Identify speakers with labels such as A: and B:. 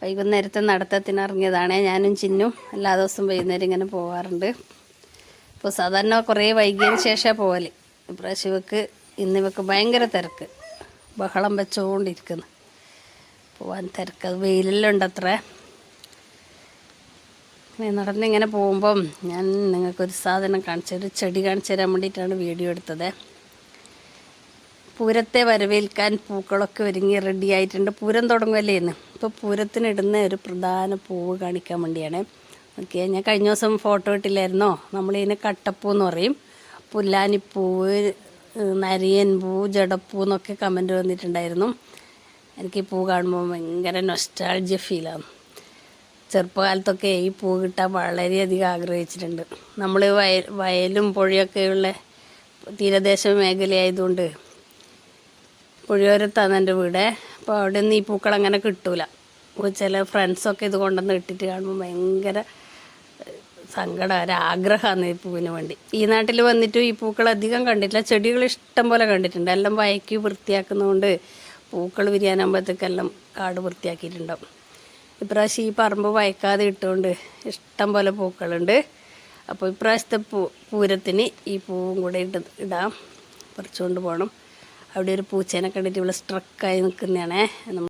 A: വൈകുന്നേരത്തെ നടത്തത്തിന് ഇറങ്ങിയതാണ്. ഞാനും ചിന്നും എല്ലാ ദിവസവും വൈകുന്നേരം ഇങ്ങനെ പോകാറുണ്ട്. ഇപ്പോൾ സാധാരണ കുറേ വൈകിയതിന് ശേഷമാണ് പോകൽ. ഇപ്രാവശ്യം ഇവക്ക് ഭയങ്കര തിരക്ക്, ബഹളം വെച്ചുകൊണ്ടിരിക്കുന്നു. പോകാൻ തിരക്ക്, വെയിലെല്ലാം ഉണ്ട് അത്ര. നടന്നിങ്ങനെ പോകുമ്പം ഞാൻ നിങ്ങൾക്കൊരു സാധനം ഒരു ചെടി കാണിച്ചു തരാൻ വേണ്ടിയിട്ടാണ് വീഡിയോ എടുത്തത്. പൂരത്തെ വരവേൽക്കാൻ പൂക്കളൊക്കെ ഒരുങ്ങി റെഡി ആയിട്ടുണ്ട്. പൂരം തുടങ്ങുമല്ലേ ഇന്ന്. ഇപ്പോൾ പൂരത്തിനിടുന്ന ഒരു പ്രധാന പൂവ് കാണിക്കാൻ വേണ്ടിയാണ്. ഓക്കെ, ഞാൻ കഴിഞ്ഞ ദിവസം ഫോട്ടോ ഇട്ടില്ലായിരുന്നോ? നമ്മളിതിന് കട്ടപ്പൂ എന്ന് പറയും. പുല്ലാനിപ്പൂവ്, നരിയൻ പൂ, ജടപ്പൂ എന്നൊക്കെ കമൻറ്റ് വന്നിട്ടുണ്ടായിരുന്നു. എനിക്ക് ഈ പൂ കാണുമ്പോൾ ഭയങ്കര നൊസ്റ്റാൾജിയ ഫീലാണ്. ചെറുപ്പകാലത്തൊക്കെ ഈ പൂ കിട്ടാൻ വളരെയധികം ആഗ്രഹിച്ചിട്ടുണ്ട്. നമ്മൾ വയലും പുഴയൊക്കെയുള്ള തീരദേശ മേഖലയായതുകൊണ്ട് പുഴയോരത്താണ് എൻ്റെ വീട്. അപ്പോൾ അവിടെ നിന്ന് ഈ പൂക്കൾ അങ്ങനെ കിട്ടൂല. ചില ഫ്രണ്ട്സൊക്കെ ഇത് കൊണ്ടുവന്ന് ഇട്ടിട്ട് കാണുമ്പോൾ ഭയങ്കര സങ്കടം, ഒരാഗ്രഹമാണ് ഈ പൂവിന് വേണ്ടി. ഈ നാട്ടിൽ വന്നിട്ടും ഈ പൂക്കൾ അധികം കണ്ടിട്ടില്ല. ചെടികൾ ഇഷ്ടം പോലെ കണ്ടിട്ടുണ്ട്. എല്ലാം വയക്കി വൃത്തിയാക്കുന്നതുകൊണ്ട് പൂക്കൾ വിരിയാനാകുമ്പോഴത്തേക്കെല്ലാം കാട് വൃത്തിയാക്കിയിട്ടുണ്ടാവും. ഇപ്രാവശ്യം ഈ പറമ്പ് വയക്കാതെ ഇട്ടുകൊണ്ട് ഇഷ്ടം പോലെ പൂക്കളുണ്ട്. അപ്പോൾ ഇപ്രാവശ്യത്തെ പൂരത്തിന് ഈ പൂവും കൂടെ ഇടാം, പറിച്ചുകൊണ്ട് പോകണം. അവിടെ ഒരു പൂച്ചേനെ കണ്ടിട്ട് ഇവിടെ സ്ട്രക്കായി നിൽക്കുന്നതാണേ.